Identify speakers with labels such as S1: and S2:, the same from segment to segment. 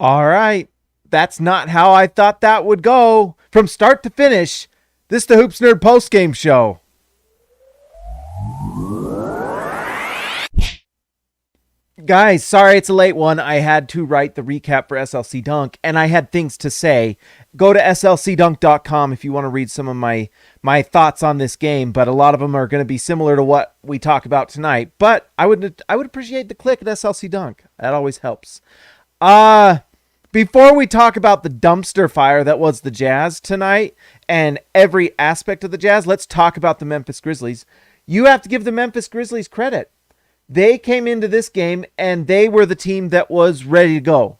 S1: All right. That's not how I thought that would go. From start to finish, this is the Hoops Nerd postgame show. Guys, sorry it's a late one. I had to write the recap for SLC Dunk, and I had things to say. Go to slcdunk.com if you want to read some of my thoughts on this game, but a lot of them are going to be similar to what we talk about tonight. But I would appreciate the click at SLC Dunk. That always helps. Before we talk about the dumpster fire that was the Jazz tonight and every aspect of the Jazz, let's talk about the Memphis Grizzlies. You have to give the Memphis Grizzlies credit. They came into this game and they were the team that was ready to go.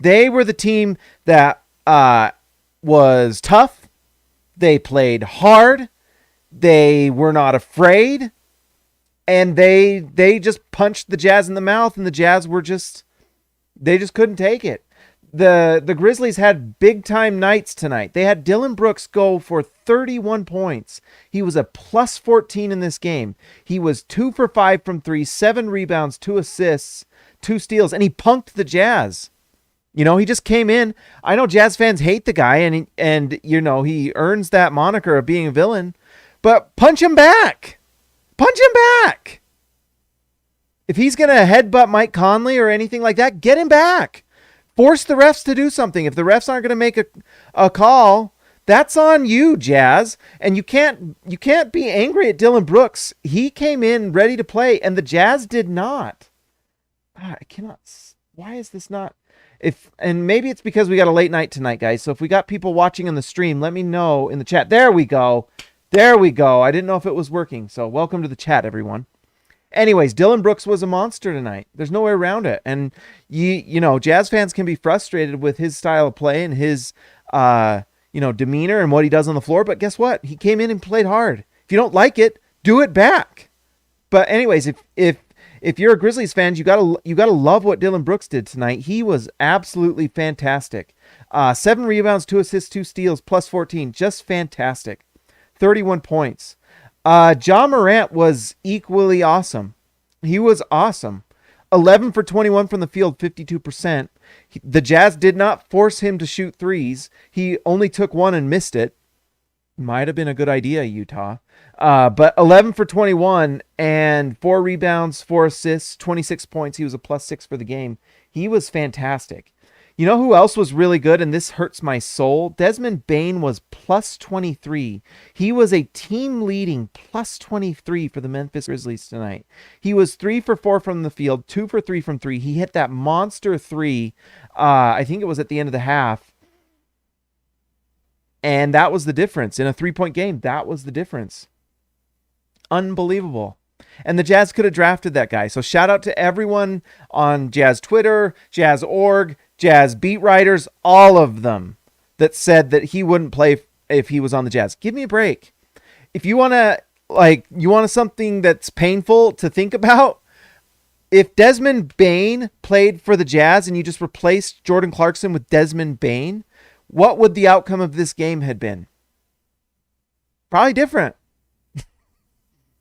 S1: They were the team that was tough. They played hard. They were not afraid. And they just punched the Jazz in the mouth, and the Jazz were they just couldn't take it. The Grizzlies had big time nights tonight. They had Dillon Brooks go for 31 points. He was a plus 14 in this game. He was 2 for 5 from 3, 7 rebounds, 2 assists, 2 steals, and he punked the Jazz. You know, he just came in. I know Jazz fans hate the guy, and you know, he earns that moniker of being a villain, but punch him back. Punch him back. If he's going to headbutt Mike Conley or anything like that, get him back. Force the refs to do something. If the refs aren't going to make a call, that's on you, Jazz. And you can't be angry at Dillon Brooks. He came in ready to play, and the Jazz did not. I cannot. Why is this not? And maybe it's because we got a late night tonight, guys. So if we got people watching on the stream, let me know in the chat. There we go. There we go. I didn't know if it was working. So welcome to the chat, everyone. Anyways, Dillon Brooks was a monster tonight. There's no way around it. And you know, Jazz fans can be frustrated with his style of play and his demeanor and what he does on the floor, but guess what? He came in and played hard. If you don't like it, do it back. But anyways, if you're a Grizzlies fan, you got to love what Dillon Brooks did tonight. He was absolutely fantastic. 7 rebounds, 2 assists, 2 steals, plus 14. Just fantastic. 31 points. Ja Morant was equally awesome. He was awesome. 11 for 21 from the field, 52%. The Jazz did not force him to shoot threes. He only took one and missed it. Might have been a good idea, Utah. But 11 for 21 and 4 rebounds, 4 assists, 26 points. He was a plus 6 for the game. He was fantastic. You know who else was really good, and this hurts my soul? Desmond Bane was plus 23. He was a team-leading plus 23 for the Memphis Grizzlies tonight. He was 3 for 4 from the field, 2 for 3 from 3. He hit that monster 3. I think it was at the end of the half. And that was the difference. In a 3-point game, that was the difference. Unbelievable. And the Jazz could have drafted that guy. So shout out to everyone on Jazz Twitter, Jazz Org, Jazz beat writers, all of them that said that he wouldn't play if he was on the Jazz. Give me a break. If you want to something that's painful to think about, if Desmond Bane played for the Jazz and you just replaced Jordan Clarkson with Desmond Bane, what would the outcome of this game had been? Probably different.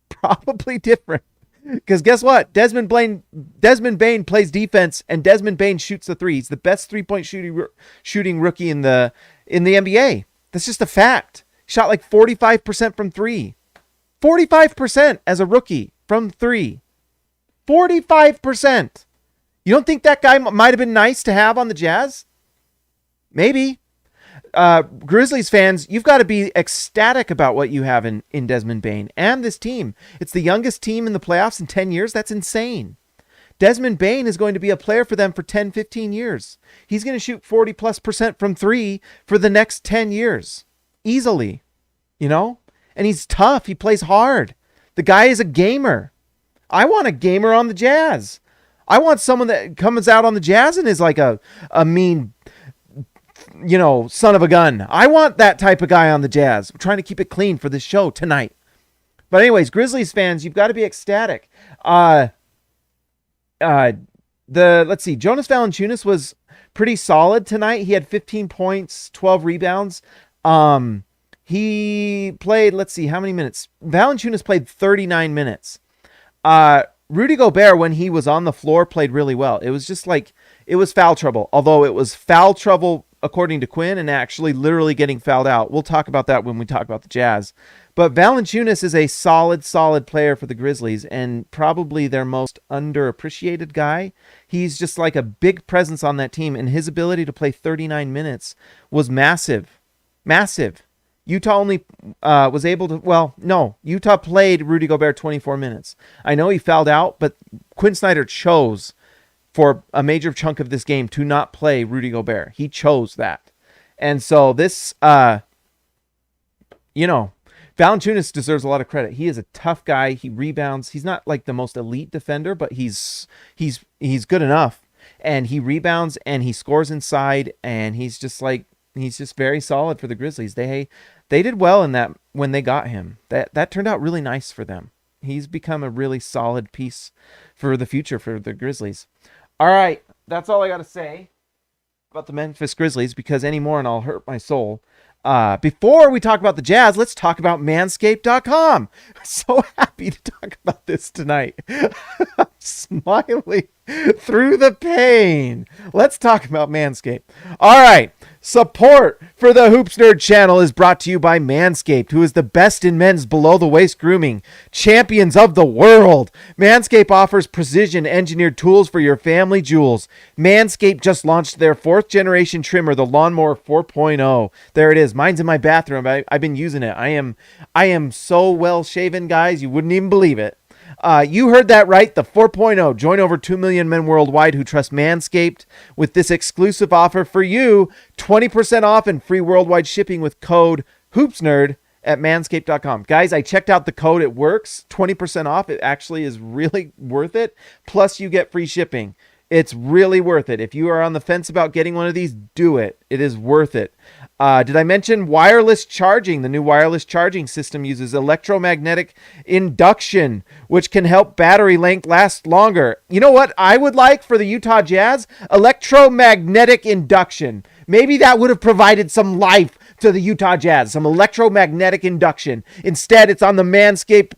S1: Probably different. Because guess what? Desmond Bane plays defense, and Desmond Bane shoots the three. He's the best 3-point shooting rookie in the NBA. That's just a fact. Shot like 45% from 3. 45% as a rookie from 3. 45%. You don't think that guy might have been nice to have on the Jazz? Maybe. Grizzlies fans, you've got to be ecstatic about what you have in Desmond Bane and this team. It's the youngest team in the playoffs in 10 years. That's insane. Desmond Bane is going to be a player for them for 10, 15 years. He's going to shoot 40+% from 3 for the next 10 years. Easily. You know? And he's tough. He plays hard. The guy is a gamer. I want a gamer on the Jazz. I want someone that comes out on the Jazz and is like a mean, son of a gun. I want that type of guy on the Jazz. I'm trying to keep it clean for this show tonight. But anyways, Grizzlies fans, you've got to be ecstatic. Let's see, Jonas Valanciunas was pretty solid tonight. He had 15 points, 12 rebounds. He played, let's see, how many minutes? Valanciunas played 39 minutes. Rudy Gobert, when he was on the floor, played really well. It was just like, It was foul trouble, although it was foul trouble according to Quinn and actually literally getting fouled out. We'll talk about that when we talk about the Jazz. But Valanciunas is a solid player for the Grizzlies and probably their most underappreciated guy. He's just like a big presence on that team, and his ability to play 39 minutes was massive. Massive. Utah only was able to, well, no, Utah played Rudy Gobert 24 minutes. I know he fouled out, but Quinn Snyder chose for a major chunk of this game to not play Rudy Gobert. He chose that. And so this, Valanciunas deserves a lot of credit. He is a tough guy. He rebounds. He's not like the most elite defender, but he's good enough. And he rebounds and he scores inside, and he's just very solid for the Grizzlies. They did well in that when they got him. That turned out really nice for them. He's become a really solid piece for the future for the Grizzlies. All right, that's all I got to say about the Memphis Grizzlies, because any more and I'll hurt my soul. Before we talk about the Jazz, let's talk about Manscaped.com. So happy to talk about this tonight. I'm smiling through the pain. Let's talk about Manscaped. All right. Support for the Hoops Nerd channel is brought to you by Manscaped, who is the best in men's below-the-waist grooming, champions of the world. Manscaped offers precision-engineered tools for your family jewels. Manscaped just launched their 4th-generation trimmer, the Lawnmower 4.0. There it is. Mine's in my bathroom. I've been using it. I am so well-shaven, guys, you wouldn't even believe it. You heard that right, the 4.0. Join over 2 million men worldwide who trust Manscaped with this exclusive offer for you, 20% off and free worldwide shipping with code HoopsNerd at manscaped.com. Guys, I checked out the code. It works. 20% off. It actually is really worth it. Plus, you get free shipping. It's really worth it. If you are on the fence about getting one of these, do it. It is worth it. Did I mention wireless charging? The new wireless charging system uses electromagnetic induction, which can help battery length last longer. You know what I would like for the Utah Jazz? Electromagnetic induction. Maybe that would have provided some life to the Utah Jazz, some electromagnetic induction. Instead, it's on the Manscaped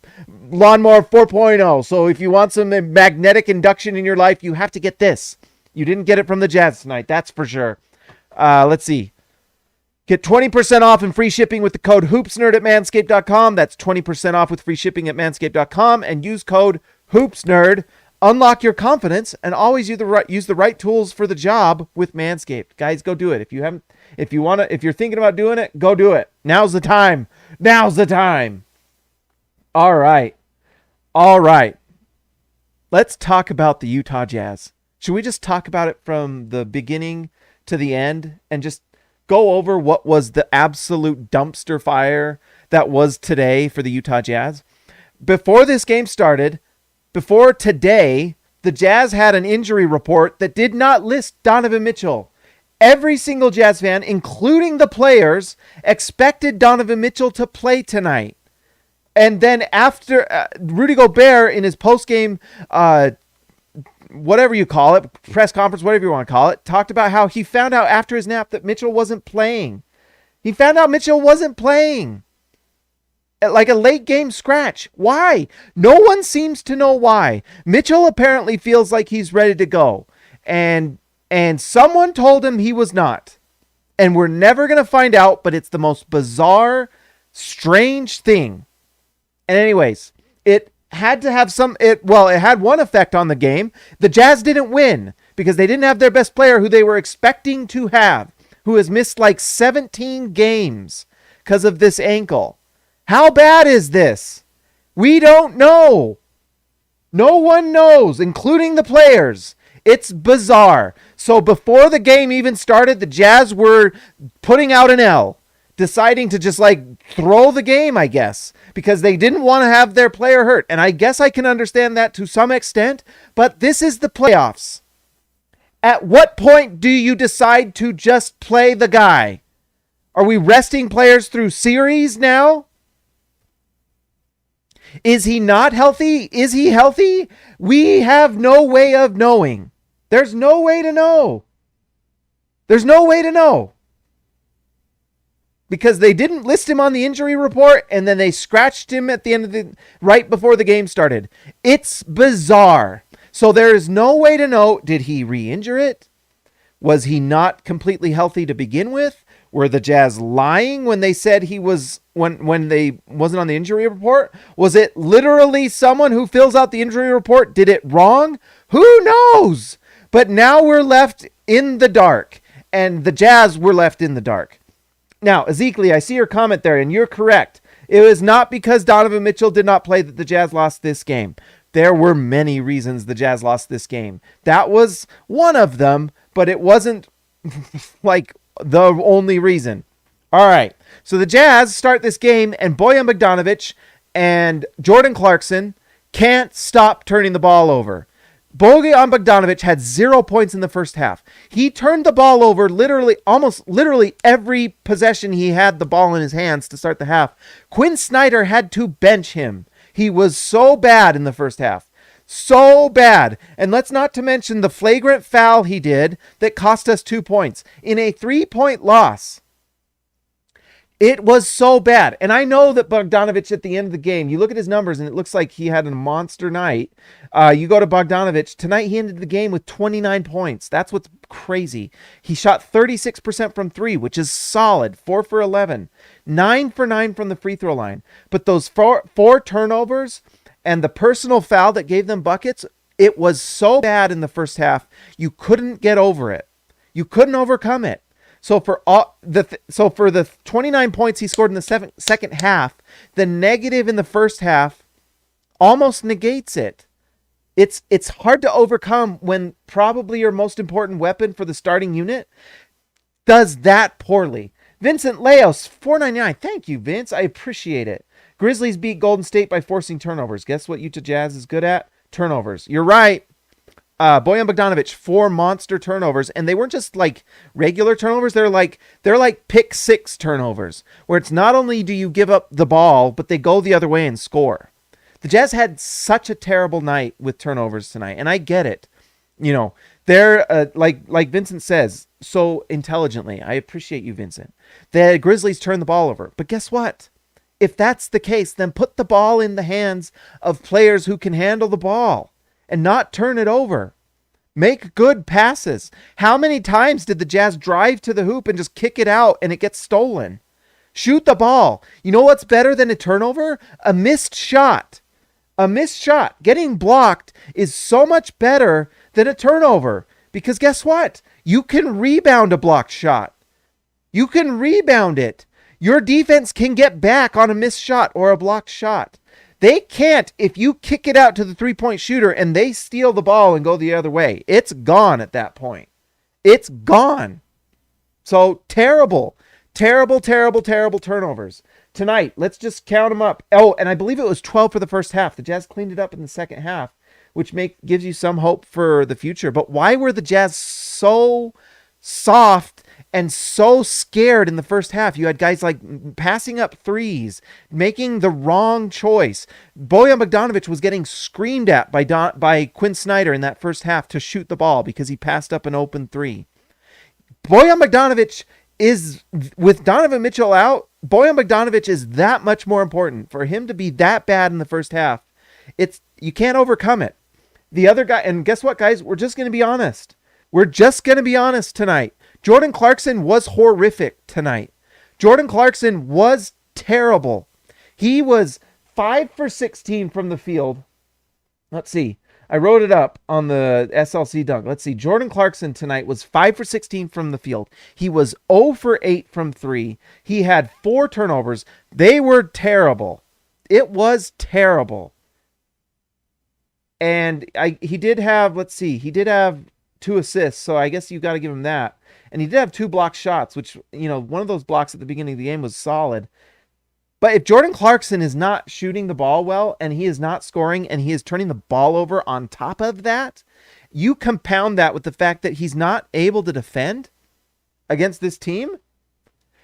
S1: Lawnmower 4.0. So if you want some magnetic induction in your life, you have to get this. You didn't get it from the Jazz tonight, that's for sure. Let's see. Get 20% off and free shipping with the code HoopsNerd at manscaped.com. That's 20% off with free shipping at manscaped.com, and use code HoopsNerd. Unlock your confidence and always use the right tools for the job with Manscaped. Guys, go do it. If you're thinking about doing it, go do it. Now's the time. Now's the time. All right. Let's talk about the Utah Jazz. Should we just talk about it from the beginning to the end and just go over what was the absolute dumpster fire that was today for the Utah Jazz? Before this game started, before today, the Jazz had an injury report that did not list Donovan Mitchell. Every single Jazz fan, including the players, expected Donovan Mitchell to play tonight. And then after Rudy Gobert in his post-game, whatever you call it, press conference, whatever you want to call it, talked about how he found out after his nap that Mitchell wasn't playing. He found out Mitchell wasn't playing. Like a late game scratch. Why? No one seems to know why. Mitchell apparently feels like he's ready to go. And someone told him he was not. And we're never going to find out, but it's the most bizarre, strange thing. And anyways, it had to have it had one effect on the game. The Jazz didn't win because they didn't have their best player who they were expecting to have, who has missed like 17 games because of this ankle. How bad is this? We don't know. No one knows, including the players. It's bizarre. So before the game even started, the Jazz were putting out an L, deciding to just throw the game, I guess, because they didn't want to have their player hurt. And I guess I can understand that to some extent, but this is the playoffs. At what point do you decide to just play the guy? Are we resting players through series now? Is he not healthy? Is he healthy? We have no way of knowing. There's no way to know. There's no way to know. Because they didn't list him on the injury report, and then they scratched him at the end of right before the game started. It's bizarre. So there is no way to know, did he re-injure it? Was he not completely healthy to begin with? Were the Jazz lying when they said he was when they wasn't on the injury report? Was it literally someone who fills out the injury report did it wrong? Who knows? But now we're left in the dark, and the Jazz were left in the dark. Now, Ezekiel, I see your comment there, and you're correct. It was not because Donovan Mitchell did not play that the Jazz lost this game. There were many reasons the Jazz lost this game. That was one of them, but it wasn't like the only reason. All right, so the Jazz start this game, and Bojan Bogdanovic and Jordan Clarkson can't stop turning the ball over. Bojan Bogdanovic had 0 points in the first half. He turned the ball over almost literally every possession he had the ball in his hands to start the half. Quinn Snyder had to bench him. He was so bad in the first half. So bad. And let's not to mention the flagrant foul he did that cost us 2 points in a 3-point loss. It was so bad. And I know that Bogdanovic at the end of the game, you look at his numbers and it looks like he had a monster night. You go to Bogdanovic. Tonight he ended the game with 29 points. That's what's crazy. He shot 36% from 3, which is solid. 4 for 11. 9 for 9 from the free throw line. But those four turnovers and the personal foul that gave them buckets, it was so bad in the first half, you couldn't get over it. You couldn't overcome it. So for the 29 points he scored in the second half, the negative in the first half almost negates it. It's hard to overcome when probably your most important weapon for the starting unit does that poorly. Vincent Leos, 499. Thank you, Vince. I appreciate it. Grizzlies beat Golden State by forcing turnovers. Guess what Utah Jazz is good at? Turnovers. You're right. Bojan Bogdanovic, 4 monster turnovers, and they weren't just like regular turnovers. They're like pick 6 turnovers, where it's not only do you give up the ball, but they go the other way and score. The Jazz had such a terrible night with turnovers tonight, and I get it. You know, they're like Vincent says so intelligently. I appreciate you, Vincent. The Grizzlies turned the ball over, but guess what? If that's the case, then put the ball in the hands of players who can handle the ball and not turn it over. Make good passes. How many times did the Jazz drive to the hoop and just kick it out and it gets stolen? Shoot the ball. You know what's better than a turnover? A missed shot. A missed shot. Getting blocked is so much better than a turnover. Because guess what? You can rebound a blocked shot. You can rebound it. Your defense can get back on a missed shot or a blocked shot. They can't if you kick it out to the 3-point shooter and they steal the ball and go the other way. It's gone at that point. It's gone. So terrible turnovers. Tonight, let's just count them up. Oh, and I believe it was 12 for the first half. The Jazz cleaned it up in the second half, which gives you some hope for the future. But why were the Jazz so soft and so scared in the first half? You had guys like passing up threes, making the wrong choice. Bojan Bogdanovic was getting screamed at by Quinn Snyder in that first half to shoot the ball because he passed up an open 3. Bojan Bogdanovic is, with Donovan Mitchell out, Bojan Bogdanovic is that much more important. For him to be that bad in the first half, you can't overcome it. The other guy, and guess what, guys? We're just going to be honest. We're just going to be honest tonight. Jordan Clarkson was horrific tonight. Jordan Clarkson was terrible. He was 5 for 16 from the field. Let's see. I wrote it up on the SLC dunk. Let's see. Jordan Clarkson tonight was 5 for 16 from the field. He was 0 for 8 from 3. He had 4 turnovers. They were terrible. It was terrible. And he did have 2 assists, so I guess you got to give him that. And he did have 2 blocked shots, which, one of those blocks at the beginning of the game was solid. But if Jordan Clarkson is not shooting the ball well, and he is not scoring, and he is turning the ball over on top of that, you compound that with the fact that he's not able to defend against this team,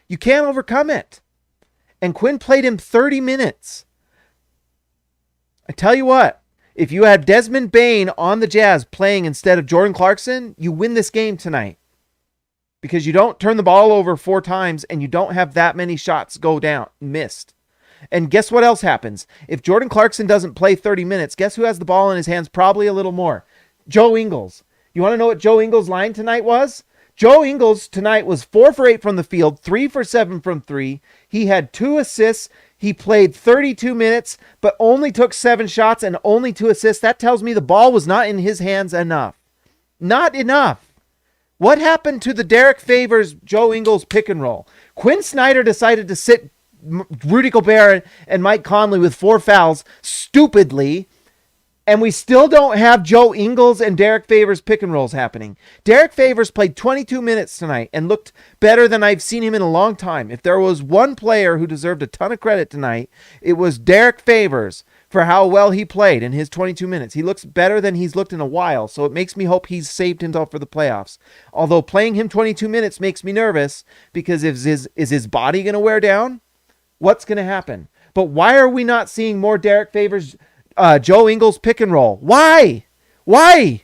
S1: you can't overcome it. And Quinn played him 30 minutes. I tell you what, if you had Desmond Bane on the Jazz playing instead of Jordan Clarkson, you win this game tonight. Because you don't turn the ball over 4 times and you don't have that many shots go down, missed. And guess what else happens? If Jordan Clarkson doesn't play 30 minutes, guess who has the ball in his hands probably a little more? Joe Ingles. You want to know what Joe Ingles' line tonight was? Joe Ingles tonight was 4 for 8 from the field, 3 for 7 from 3. He had 2 assists. He played 32 minutes, but only took 7 shots and only 2 assists. That tells me the ball was not in his hands enough. Not enough. What happened to the Derek Favors, Joe Ingles pick and roll? Quinn Snyder decided to sit Rudy Gobert and Mike Conley with 4 fouls stupidly, and we still don't have Joe Ingles and Derek Favors pick and rolls happening. Derek Favors played 22 minutes tonight and looked better than I've seen him in a long time. If there was one player who deserved a ton of credit tonight, it was Derek Favors for how well he played in his 22 minutes. He looks better than he's looked in a while, so it makes me hope he's saved himself for the playoffs. Although playing him 22 minutes makes me nervous because is his body going to wear down? What's going to happen? But why are we not seeing more Derek Favors, Joe Ingles pick and roll? Why? Why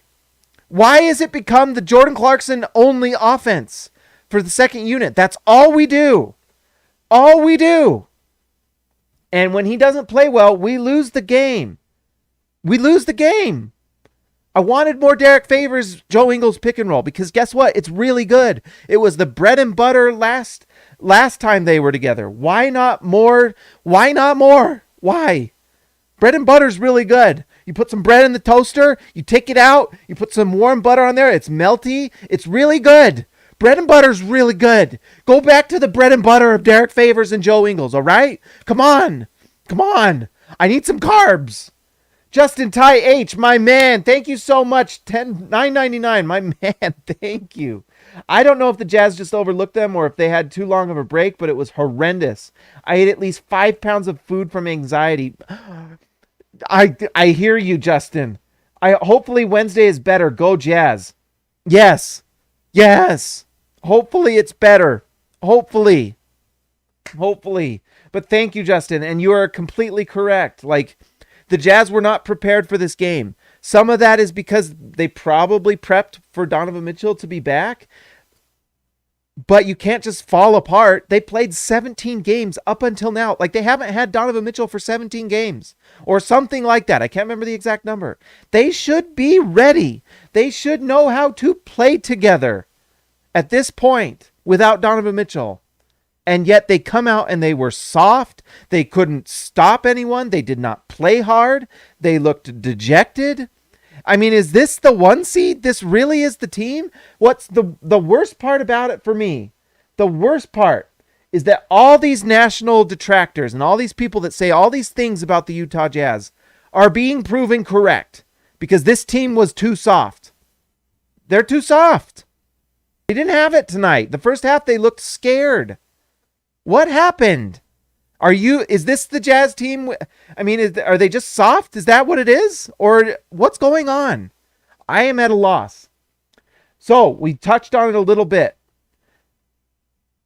S1: has it become the Jordan Clarkson only offense for the second unit? That's all we do. All we do. And when he doesn't play well, we lose the game. We lose the game. I wanted more Derek Favors, Joe Ingles pick and roll because guess what? It's really good. It was the bread and butter last time they were together. Why not more? Why not more? Why? Bread and butter's really good. You put some bread in the toaster, you take it out, you put some warm butter on there, it's melty, it's really good. Bread and butter's really good. Go back to the bread and butter of Derek Favors and Joe Ingles, all right? Come on. Come on. I need some carbs. Justin Ty H, my man, thank you so much. $9.99, my man, thank you. I don't know if the Jazz just overlooked them or if they had too long of a break, but it was horrendous. I ate at least 5 pounds of food from anxiety. I hear you, Justin. Hopefully Wednesday is better. Go Jazz. Yes. Yes. Hopefully it's better. Hopefully. But thank you, Justin. And you are completely correct. Like, the Jazz were not prepared for this game. Some of that is because they probably prepped for Donovan Mitchell to be back. But you can't just fall apart. They played 17 games up until now. Like, they haven't had Donovan Mitchell for 17 games or something like that. I can't remember the exact number. They should be ready. They should know how to play together at this point without Donovan Mitchell. And yet they come out and they were soft. They couldn't stop anyone. They did not play hard. They looked dejected. I mean, is this the 1 seed? This really is the team? What's the worst part about it for me? The worst part is that all these national detractors and all these people that say all these things about the Utah Jazz are being proven correct because this team was too soft. They're too soft. They didn't have it tonight. The first half, they looked scared. What happened? Is this the Jazz team? I mean, are they just soft? Is that what it is? Or what's going on? I am at a loss. So we touched on it a little bit.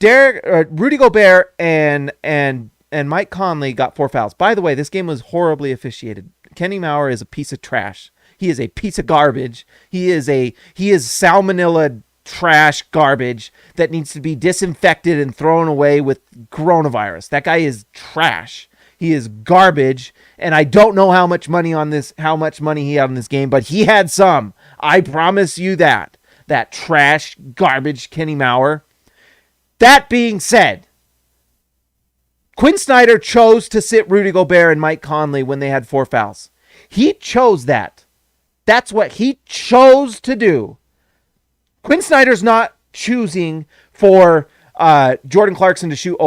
S1: Rudy Gobert and Mike Conley got 4 fouls. By the way, this game was horribly officiated. Kenny Mauer is a piece of trash. He is a piece of garbage. He is salmonella trash garbage that needs to be disinfected and thrown away with coronavirus. That guy is trash. He is garbage, and I don't know how much money he had on this game, but he had some. I promise you that. That trash garbage Kenny Mauer. That being said, Quinn Snyder chose to sit Rudy Gobert and Mike Conley when they had 4 fouls. He chose that. That's what he chose to do. Quinn Snyder's not choosing for Jordan Clarkson to shoot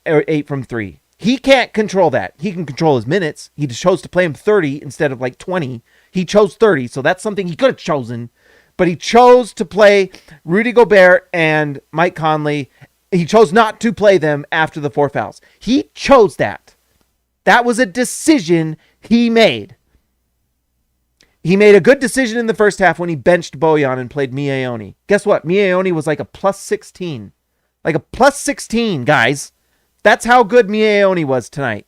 S1: 8 from 3. He can't control that. He can control his minutes. He just chose to play him 30 instead of like 20. He chose 30, so that's something he could have chosen. But he chose to play Rudy Gobert and Mike Conley. He chose not to play them after the 4 fouls. He chose that. That was a decision he made. He made a good decision in the first half when he benched Bojan and played Mie Oni. Guess what? Mie Oni was like a plus 16. Like a plus 16, guys. That's how good Mie Oni was tonight.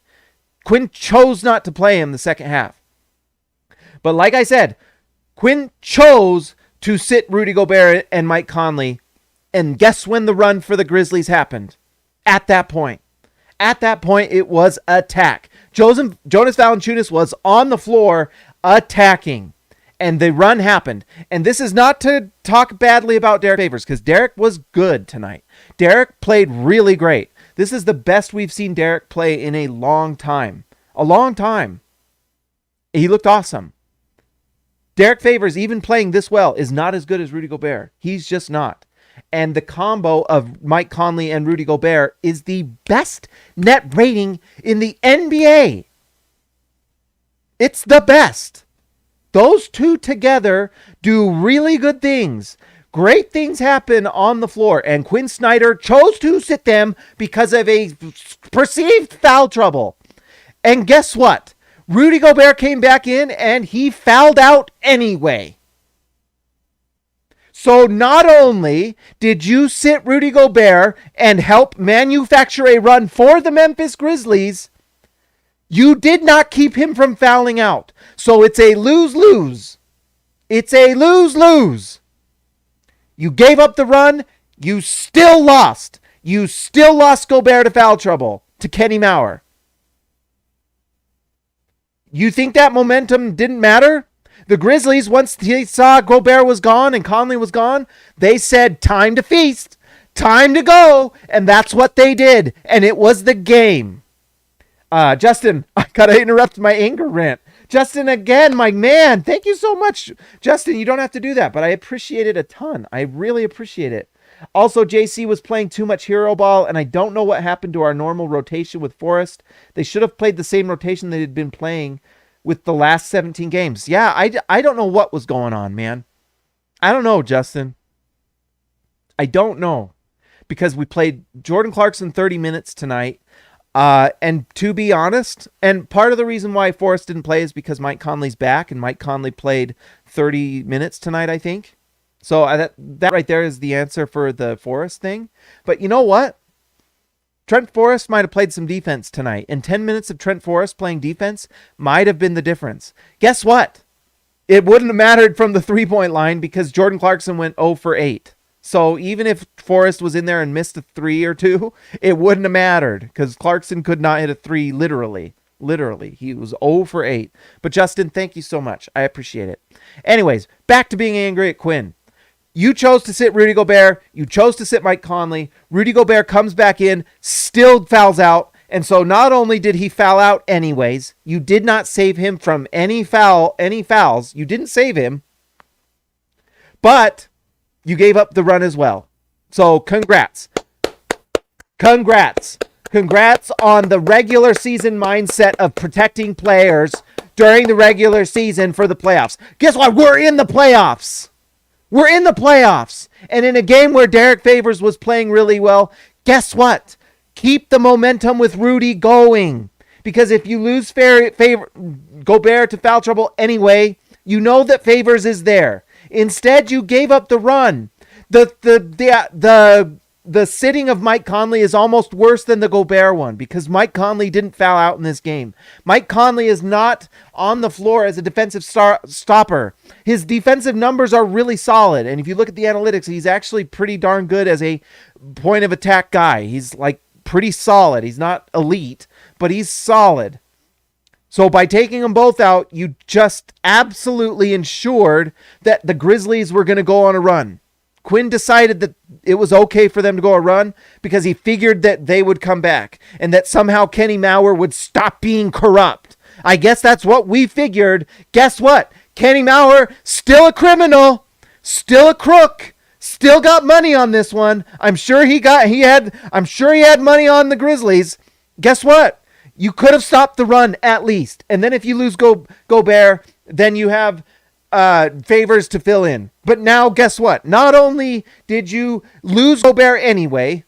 S1: Quinn chose not to play him the second half. But like I said, Quinn chose to sit Rudy Gobert and Mike Conley. And guess when the run for the Grizzlies happened? At that point. At that point, it was attack. Jonas Valanciunas was on the floor attacking. And the run happened. And this is not to talk badly about Derek Favors, because Derek was good tonight. Derek played really great. This is the best we've seen Derek play in a long time. A long time. He looked awesome. Derek Favors, even playing this well, is not as good as Rudy Gobert. He's just not. And the combo of Mike Conley and Rudy Gobert is the best net rating in the NBA. It's the best. Those two together do really good things. Great things happen on the floor, and Quinn Snyder chose to sit them because of a perceived foul trouble. And guess what? Rudy Gobert came back in, and he fouled out anyway. So not only did you sit Rudy Gobert and help manufacture a run for the Memphis Grizzlies, you did not keep him from fouling out. So it's a lose-lose. It's a lose-lose. You gave up the run. You still lost. You still lost Gobert to foul trouble to Kenny Mauer. You think that momentum didn't matter? The Grizzlies, once they saw Gobert was gone and Conley was gone, they said, time to feast, time to go. And that's what they did. And it was the game. Justin, I gotta interrupt my anger rant. Justin, again, my man, thank you so much. Justin, you don't have to do that, but I appreciate it a ton. I really appreciate it. Also, JC was playing too much hero ball, and I don't know what happened to our normal rotation with Forrest. They should have played the same rotation they had been playing with the last 17 games. Yeah, I don't know what was going on, man. I don't know, Justin. I don't know. Because we played Jordan Clarkson 30 minutes tonight. And to be honest, and part of the reason why Forrest didn't play is because Mike Conley's back, and Mike Conley played 30 minutes tonight, I think. So that right there is the answer for the Forrest thing. But you know what? Trent Forrest might have played some defense tonight, and 10 minutes of Trent Forrest playing defense might have been the difference. Guess what? It wouldn't have mattered from the three-point line because Jordan Clarkson went 0 for 8. So even if Forrest was in there and missed a 3 or 2, it wouldn't have mattered because Clarkson could not hit a 3 literally. Literally. He was 0 for 8. But Justin, thank you so much. I appreciate it. Anyways, back to being angry at Quinn. You chose to sit Rudy Gobert. You chose to sit Mike Conley. Rudy Gobert comes back in, still fouls out. And so not only did he foul out anyways, you did not save him from any fouls. You didn't save him. But you gave up the run as well. So congrats. Congrats. Congrats on the regular season mindset of protecting players during the regular season for the playoffs. Guess what? We're in the playoffs. We're in the playoffs. And in a game where Derek Favors was playing really well, guess what? Keep the momentum with Rudy going. Because if you lose Gobert to foul trouble anyway, you know that Favors is there. Instead, you gave up the run. The sitting of Mike Conley is almost worse than the Gobert one because Mike Conley didn't foul out in this game. Mike Conley is not on the floor as a defensive stopper. His defensive numbers are really solid. And if you look at the analytics, he's actually pretty darn good as a point of attack guy. He's like pretty solid. He's not elite, but he's solid. So by taking them both out, you just absolutely ensured that the Grizzlies were going to go on a run. Quinn decided that it was okay for them to go a run because he figured that they would come back and that somehow Kenny Mauer would stop being corrupt. I guess that's what we figured. Guess what? Kenny Mauer, still a criminal, still a crook, still got money on this one. I'm sure he had money on the Grizzlies. Guess what? You could have stopped the run at least. And then if you lose Gobert, then you have Favors to fill in. But now guess what? Not only did you lose Gobert anyway,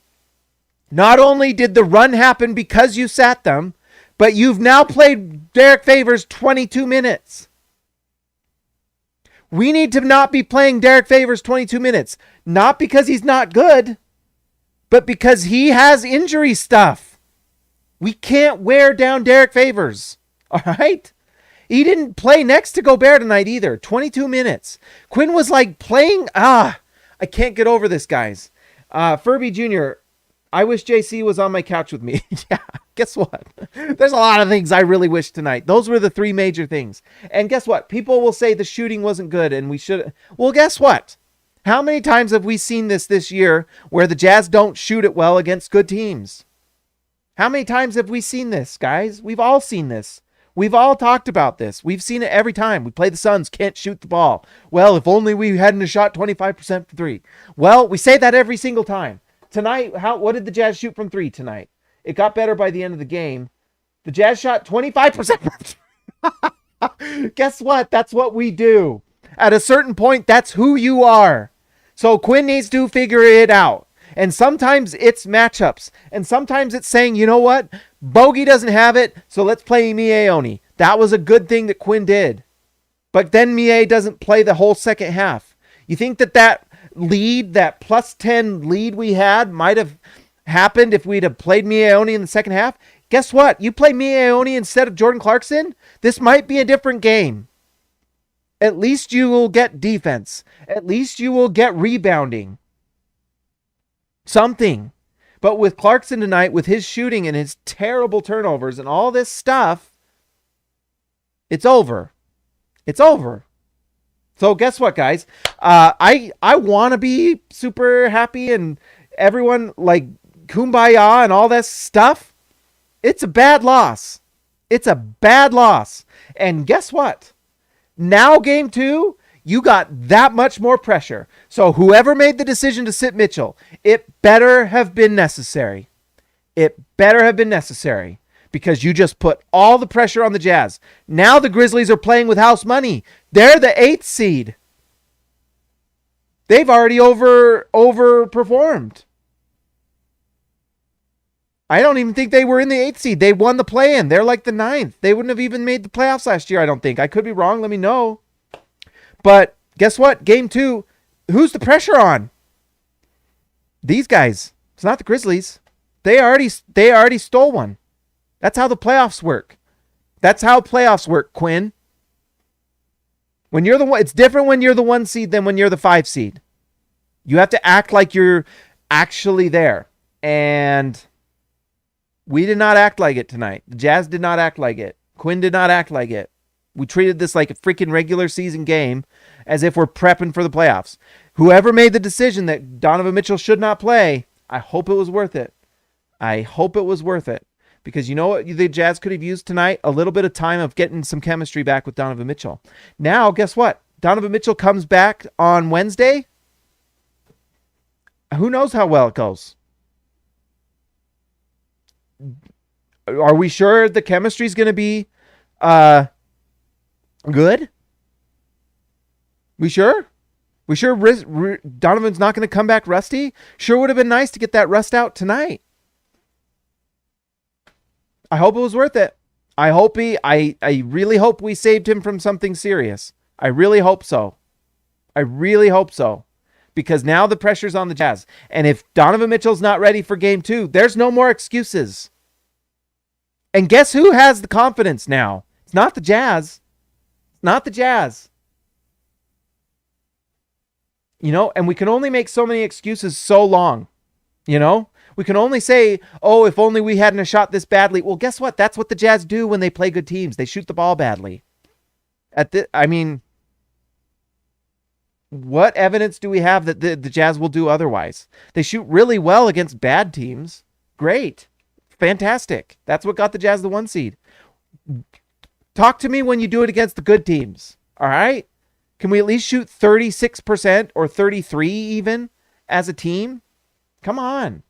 S1: not only did the run happen because you sat them, but you've now played Derek Favors 22 minutes. We need to not be playing Derek Favors 22 minutes. Not because he's not good, but because he has injury stuff. We can't wear down Derek Favors. All right? He didn't play next to Gobert tonight either. 22 minutes. Quinn was like playing. I can't get over this, guys. Furby Jr., I wish JC was on my couch with me. Yeah, Guess what? There's a lot of things I really wish tonight. Those were the three major things. And guess what? People will say the shooting wasn't good and we should. Well, guess what? How many times have we seen this year where the Jazz don't shoot it well against good teams? How many times have we seen this, guys? We've all seen this. We've all talked about this. We've seen it every time. We play the Suns, can't shoot the ball. Well, if only we hadn't shot 25% from three. Well, we say that every single time. Tonight, what did the Jazz shoot from three tonight? It got better by the end of the game. The Jazz shot 25%. Guess what? That's what we do. At a certain point, that's who you are. So Quinn needs to figure it out. And sometimes it's matchups. And sometimes it's saying, you know what? Bogey doesn't have it, so let's play Miaoni. That was a good thing that Quinn did. But then Mie doesn't play the whole second half. You think that lead, that plus 10 lead we had might have happened if we'd have played Miaoni in the second half? Guess what? You play Miaoni instead of Jordan Clarkson, this might be a different game. At least you will get defense. At least you will get rebounding. Something. But with Clarkson tonight, with his shooting and his terrible turnovers and all this stuff, it's over. It's over. So guess what, guys? I want to be super happy and everyone like kumbaya and all this stuff. It's a bad loss. It's a bad loss. And guess what? Now game 2, you got that much more pressure. So whoever made the decision to sit Mitchell, it better have been necessary. It better have been necessary because you just put all the pressure on the Jazz. Now the Grizzlies are playing with house money. They're the 8th seed. They've already overperformed. I don't even think they were in the 8th seed. They won the play-in. They're like the 9th. They wouldn't have even made the playoffs last year, I don't think. I could be wrong. Let me know. But guess what? Game 2, who's the pressure on? These guys. It's not the Grizzlies. They already stole one. That's how the playoffs work. That's how playoffs work, Quinn. When you're the one, it's different when you're the 1 seed than when you're the 5 seed. You have to act like you're actually there. And we did not act like it tonight. The Jazz did not act like it. Quinn did not act like it. We treated this like a freaking regular season game as if we're prepping for the playoffs. Whoever made the decision that Donovan Mitchell should not play, I hope it was worth it. I hope it was worth it. Because you know what the Jazz could have used tonight? A little bit of time of getting some chemistry back with Donovan Mitchell. Now, guess what? Donovan Mitchell comes back on Wednesday. Who knows how well it goes? Are we sure the chemistry is going to be good? We sure? We sure Donovan's not going to come back rusty? Sure would have been nice to get that rust out tonight. I hope it was worth it. I really hope we saved him from something serious. I really hope so. I really hope so. Because now the pressure's on the Jazz. And if Donovan Mitchell's not ready for game 2, there's no more excuses. And guess who has the confidence now? It's not the Jazz. It's not the Jazz. You know, and we can only make so many excuses so long. You know? We can only say, oh, if only we hadn't shot this badly. Well, guess what? That's what the Jazz do when they play good teams. They shoot the ball badly. What evidence do we have that the Jazz will do otherwise? They shoot really well against bad teams. Great. Fantastic. That's what got the Jazz the 1 seed. Talk to me when you do it against the good teams. All right? Can we at least shoot 36% or 33 even as a team? Come on.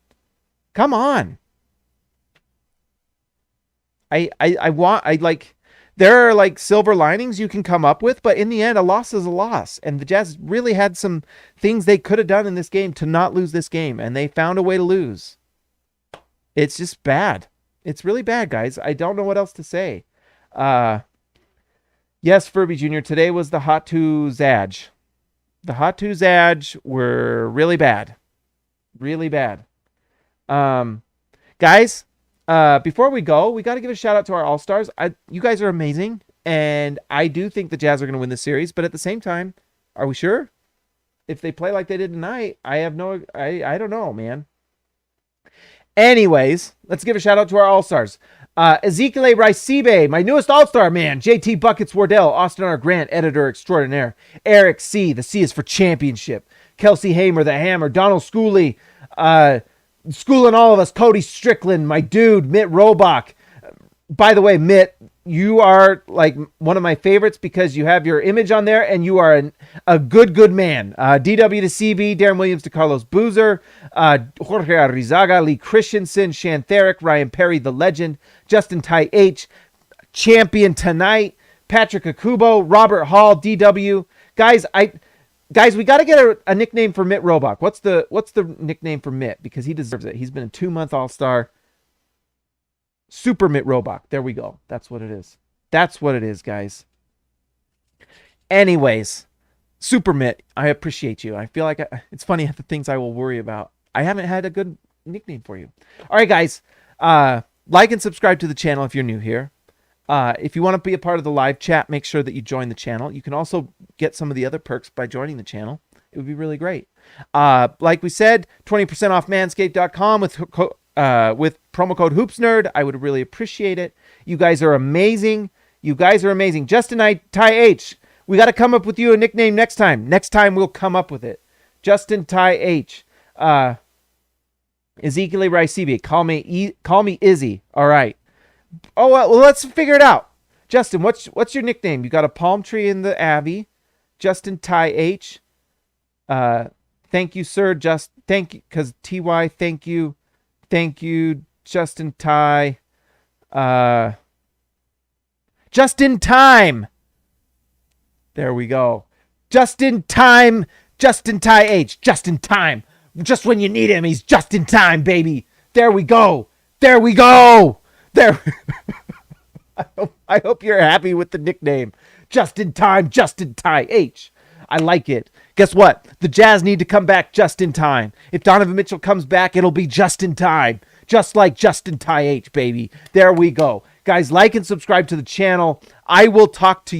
S1: Come on. There are like silver linings you can come up with, but in the end, a loss is a loss. And the Jazz really had some things they could have done in this game to not lose this game, and they found a way to lose. It's just bad. It's really bad, guys. I don't know what else to say. Yes, Furby Jr., today was the Hot 2 Zaj. The Hot 2 Zaj were really bad. Really bad. Guys, before we go, we got to give a shout out to our All-Stars. You guys are amazing, and I do think the Jazz are going to win this series, but at the same time, are we sure? If they play like they did tonight, I don't know, man. Anyways, let's give a shout out to our All-Stars. Ezekiel Raicibe, my newest All-Star man. JT Buckets Wardell, Austin R. Grant, editor extraordinaire. Eric C., the C is for championship. Kelsey Hamer, the Hammer. Donald Schooley, schooling all of us. Cody Strickland, my dude. Mitt Robach. By the way, Mitt, you are like one of my favorites because you have your image on there and you are a good man. DW to CB, Darren Williams to Carlos Boozer, Jorge Arrizaga, Lee Christensen, Shan Therick, Ryan Perry, the legend, Justin Ty H, champion tonight, Patrick Akubo, Robert Hall, DW. Guys, we got to get a nickname for Mitt Robach. What's the nickname for Mitt? Because he deserves it. He's been a 2-month All-Star. Super Mitt Robach. There we go. That's what it is. That's what it is, guys. Anyways, Super Mitt, I appreciate you. I feel like it's funny the things I will worry about. I haven't had a good nickname for you. All right, guys. Like and subscribe to the channel if you're new here. If you want to be a part of the live chat, make sure that you join the channel. You can also get some of the other perks by joining the channel. It would be really great. Like we said, 20% off manscaped.com with promo code HoopsNerd. I would really appreciate it. You guys are amazing. Justin Ty H. We got to come up with you a nickname next time. Next time we'll come up with it. Justin Ty H. Ezekiel Raicibe. Call me Izzy. All right. Oh, well, let's figure it out. Justin, what's your nickname? You got a palm tree in the Abbey. Justin Ty H. Thank you, sir. Thank you, because TY, thank you. Thank you, Justin Ty. Just in time. There we go. Just in time. Justin Ty H. Just in time. Just when you need him, he's just in time, baby. There we go. There. I hope you're happy with the nickname. Just in time, Justin Ty H. I like it. Guess what? The Jazz need to come back just in time. If Donovan Mitchell comes back, it'll be just in time. Just like Justin Ty H, baby. There we go. Guys, like and subscribe to the channel. I will talk to you.